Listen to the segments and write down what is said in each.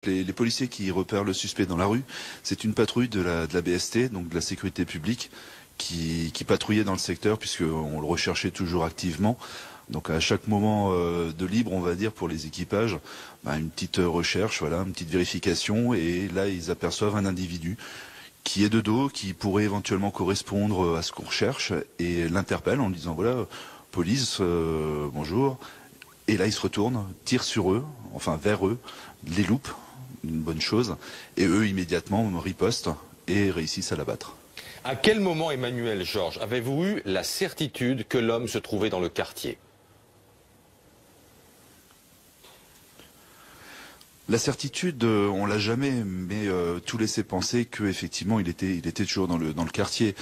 Les policiers qui repèrent le suspect dans la rue, c'est une patrouille de la BST, donc de la sécurité publique, qui patrouillait dans le secteur puisqu'on le recherchait toujours activement. Donc à chaque moment de libre, on va dire, pour les équipages, une petite recherche, voilà, une petite vérification, et là ils aperçoivent un individu qui est de dos, qui pourrait éventuellement correspondre à ce qu'on recherche, et l'interpelle en disant voilà, police, bonjour. Et là ils se retournent, tirent sur eux, enfin vers eux, les loupent, une bonne chose, et eux immédiatement ripostent et réussissent à l'abattre. À quel moment, Emmanuel Georges, avez-vous eu la certitude que l'homme se trouvait dans le quartier? La certitude, on l'a jamais, mais tout laissait penser qu'effectivement il était toujours dans le quartier.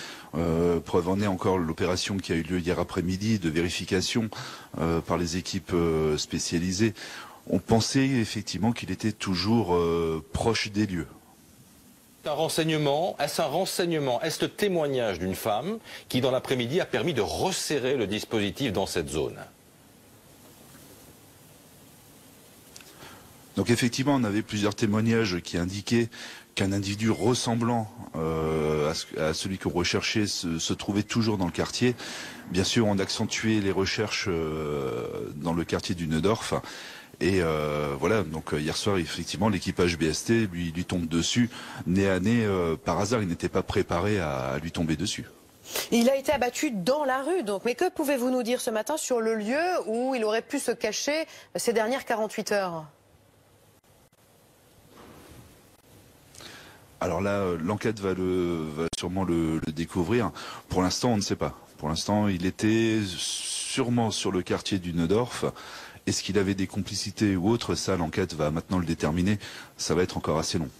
Preuve en est encore l'opération qui a eu lieu hier après-midi de vérification par les équipes spécialisées. On pensait effectivement qu'il était toujours proche des lieux. Un renseignement, est-ce un renseignement, est-ce le témoignage d'une femme qui dans l'après-midi a permis de resserrer le dispositif dans cette zone? Donc effectivement, on avait plusieurs témoignages qui indiquaient qu'un individu ressemblant à celui qu'on recherchait se trouvait toujours dans le quartier. Bien sûr, on accentuait les recherches dans le quartier du Neudorf. Et voilà, donc hier soir, effectivement, l'équipage BST lui tombe dessus, nez à nez, par hasard, il n'était pas préparé à lui tomber dessus. Il a été abattu dans la rue, donc. Mais que pouvez-vous nous dire ce matin sur le lieu où il aurait pu se cacher ces dernières 48 heures? Alors là, l'enquête va sûrement le découvrir. Pour l'instant, on ne sait pas. Pour l'instant, il était sûrement sur le quartier du Neudorf. Est-ce qu'il avait des complicités ou autre? Ça, l'enquête va maintenant le déterminer. Ça va être encore assez long.